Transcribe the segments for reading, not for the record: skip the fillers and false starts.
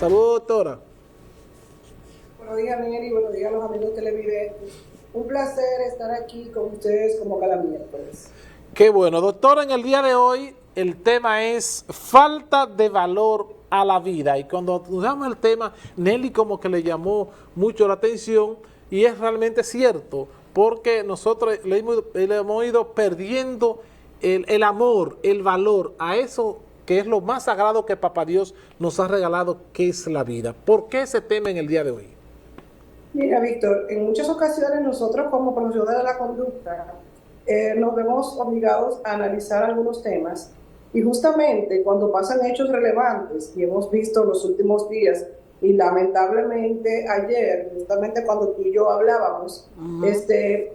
Saludos, doctora. Buenos días, Neri, buenos días a los amigos televidentes. Un placer estar aquí con ustedes como cada miércoles. Qué bueno, doctora, en el día de hoy el tema es falta de valor a la vida. Y cuando usamos el tema, Nelly como que le llamó mucho la atención y es realmente cierto, porque nosotros le hemos ido perdiendo el amor, el valor a eso que es lo más sagrado que Papá Dios nos ha regalado, que es la vida. ¿Por qué ese tema en el día de hoy? Mira, Víctor, en muchas ocasiones nosotros como profesionales de la conducta nos vemos obligados a analizar algunos temas y justamente cuando pasan hechos relevantes y hemos visto los últimos días y lamentablemente ayer, justamente cuando tú y yo hablábamos,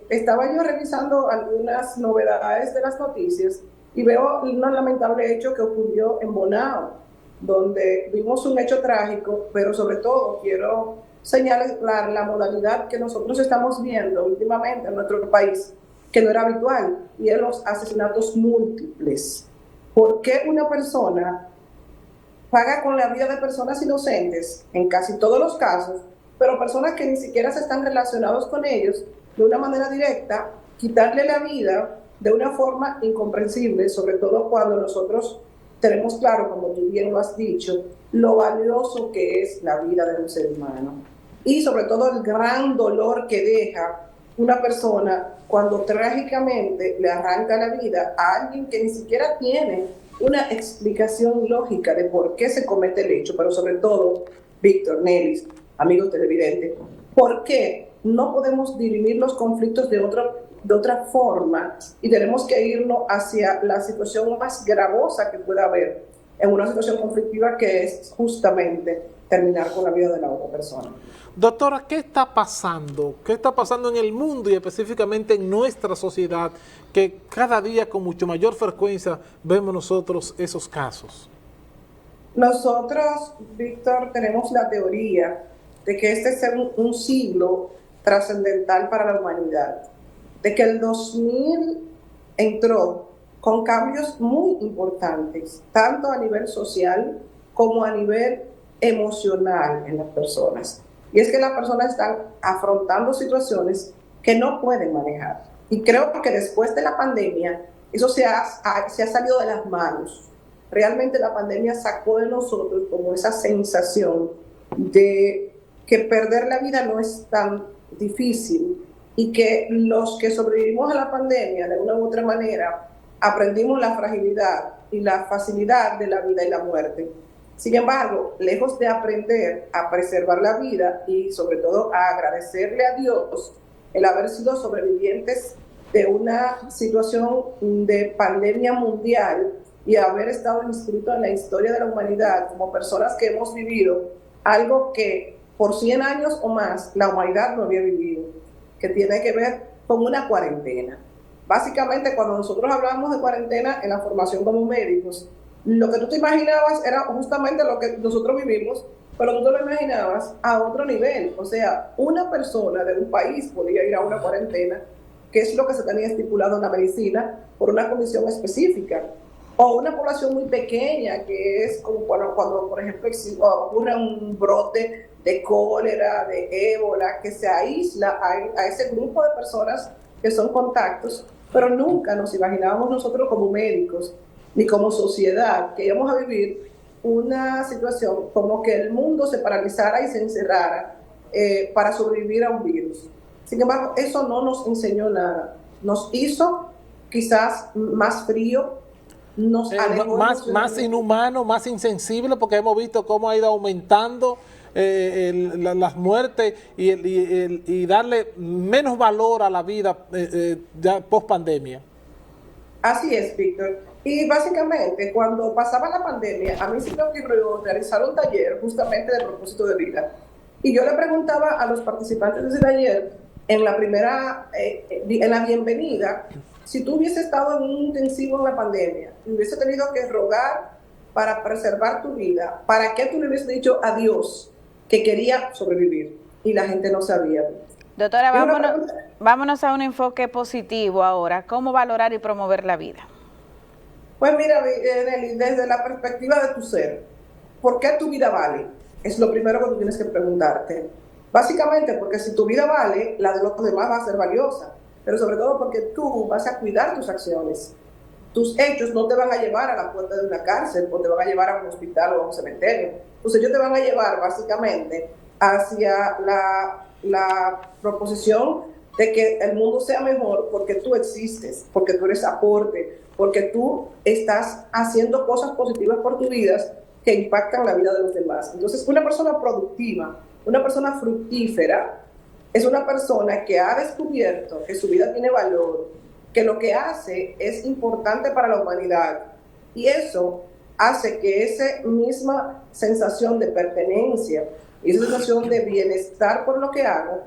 estaba yo revisando algunas novedades de las noticias y veo un lamentable hecho que ocurrió en Bonao, donde vimos un hecho trágico, pero sobre todo quiero señalar la modalidad que nosotros estamos viendo últimamente en nuestro país, que no era habitual, y es los asesinatos múltiples. ¿Por qué una persona paga con la vida de personas inocentes, en casi todos los casos, pero personas que ni siquiera se están relacionados con ellos, de una manera directa, quitarle la vida de una forma incomprensible, sobre todo cuando nosotros tenemos claro, como tú bien lo has dicho, lo valioso que es la vida de un ser humano? Y sobre todo el gran dolor que deja una persona cuando trágicamente le arranca la vida a alguien que ni siquiera tiene una explicación lógica de por qué se comete el hecho, pero sobre todo, Víctor, Nelis, amigos televidentes, ¿por qué no podemos dirimir los conflictos de otra forma y tenemos que irnos hacia la situación más gravosa que pueda haber en una situación conflictiva, que es justamente terminar con la vida de la otra persona? Doctora, ¿qué está pasando? ¿Qué está pasando en el mundo y específicamente en nuestra sociedad, que cada día con mucho mayor frecuencia vemos nosotros esos casos? Nosotros, Víctor, tenemos la teoría de que este es un siglo trascendental para la humanidad, de que el 2000 entró con cambios muy importantes, tanto a nivel social como a nivel emocional en las personas. Y es que las personas están afrontando situaciones que no pueden manejar. Y creo que después de la pandemia, eso se ha salido de las manos. Realmente la pandemia sacó de nosotros como esa sensación de que perder la vida no es tan difícil y que los que sobrevivimos a la pandemia de una u otra manera aprendimos la fragilidad y la facilidad de la vida y la muerte. Sin embargo, lejos de aprender a preservar la vida y sobre todo a agradecerle a Dios el haber sido sobrevivientes de una situación de pandemia mundial y haber estado inscrito en la historia de la humanidad como personas que hemos vivido algo que por 100 años o más la humanidad no había vivido, que tiene que ver con una cuarentena. Básicamente, cuando nosotros hablamos de cuarentena en la formación como médicos, lo que tú te imaginabas era justamente lo que nosotros vivimos, pero tú te lo imaginabas a otro nivel. O sea, una persona de un país podía ir a una cuarentena, que es lo que se tenía estipulado en la medicina, por una condición específica. O una población muy pequeña, que es como cuando por ejemplo, ocurre un brote de cólera, de ébola, que se aísla a ese grupo de personas que son contactos, pero nunca nos imaginábamos nosotros como médicos ni como sociedad que íbamos a vivir una situación como que el mundo se paralizara y se encerrara para sobrevivir a un virus. Sin embargo, eso no nos enseñó nada. Nos hizo quizás más frío, nos alejó más inhumano, más insensible, porque hemos visto cómo ha ido aumentando las muertes y darle menos valor a la vida ya post pandemia. Así es, Víctor. Y básicamente, cuando pasaba la pandemia, a mí sí me ocurrió realizar un taller justamente de propósito de vida. Y yo le preguntaba a los participantes de ese taller, en la bienvenida, si tú hubiese estado en un intensivo en la pandemia y hubiese tenido que rogar para preservar tu vida, ¿para qué tú le hubieses dicho a Dios que quería sobrevivir? Y la gente no sabía. Doctora, vámonos a un enfoque positivo ahora. ¿Cómo valorar y promover la vida? Pues mira, Nelly, desde la perspectiva de tu ser, ¿por qué tu vida vale? Es lo primero que tú tienes que preguntarte. Básicamente porque si tu vida vale, la de los demás va a ser valiosa, pero sobre todo porque tú vas a cuidar tus acciones. Tus hechos no te van a llevar a la puerta de una cárcel o te van a llevar a un hospital o a un cementerio. Entonces ellos te van a llevar básicamente hacia la proposición de que el mundo sea mejor porque tú existes, porque tú eres aporte, porque tú estás haciendo cosas positivas por tu vida que impactan la vida de los demás. Entonces, una persona productiva, una persona fructífera, es una persona que ha descubierto que su vida tiene valor, que lo que hace es importante para la humanidad, y eso hace que esa misma sensación de pertenencia y esa sensación de bienestar por lo que hago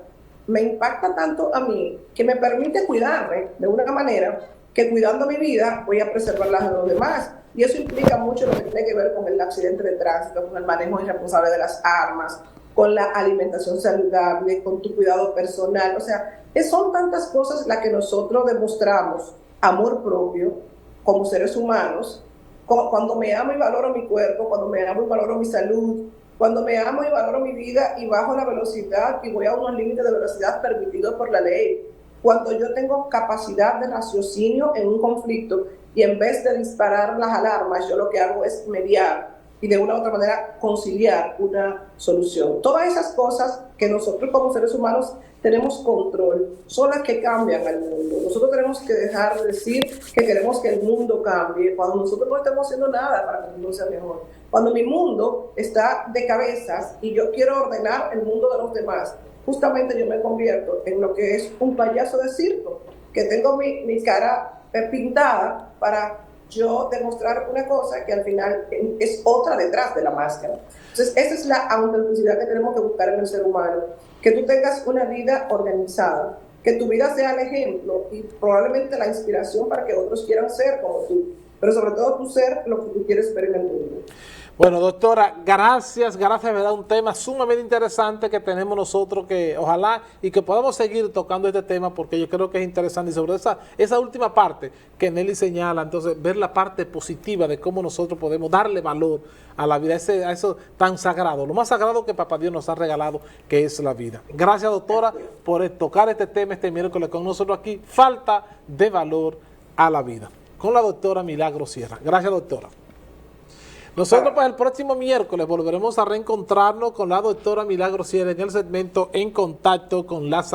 me impacta tanto a mí que me permite cuidarme de una manera que, cuidando mi vida, voy a preservar la de los demás. Y eso implica mucho lo que tiene que ver con el accidente de tránsito, con el manejo irresponsable de las armas, con la alimentación saludable, con tu cuidado personal. O sea, son tantas cosas las que nosotros demostramos amor propio como seres humanos, cuando me amo y valoro mi cuerpo, cuando me amo y valoro mi salud, cuando me amo y valoro mi vida y bajo la velocidad y voy a unos límites de velocidad permitidos por la ley, cuando yo tengo capacidad de raciocinio en un conflicto y en vez de disparar las alarmas, yo lo que hago es mediar y de una u otra manera conciliar una solución. Todas esas cosas que nosotros como seres humanos tenemos control son las que cambian al mundo. Nosotros tenemos que dejar de decir que queremos que el mundo cambie cuando nosotros no estamos haciendo nada para que el mundo sea mejor. Cuando mi mundo está de cabezas y yo quiero ordenar el mundo de los demás, justamente yo me convierto en lo que es un payaso de circo, que tengo mi cara pintada para yo demostrar una cosa que al final es otra detrás de la máscara. Entonces, esa es la autenticidad que tenemos que buscar en el ser humano, que tú tengas una vida organizada, que tu vida sea el ejemplo y probablemente la inspiración para que otros quieran ser como tú, pero sobre todo tú ser lo que tú quieres ver en el mundo. Bueno, doctora, gracias, ¿verdad? Un tema sumamente interesante que tenemos nosotros, que ojalá y que podamos seguir tocando este tema, porque yo creo que es interesante, y sobre esa última parte que Nelly señala, entonces ver la parte positiva de cómo nosotros podemos darle valor a la vida, a eso tan sagrado, lo más sagrado que Papá Dios nos ha regalado, que es la vida. Gracias, doctora, por tocar este tema este miércoles con nosotros aquí, falta de valor a la vida, con la doctora Milagro Sierra. Gracias, doctora. Nosotros pues el próximo miércoles volveremos a reencontrarnos con la doctora Milagro Sierra en el segmento En Contacto con la Salud.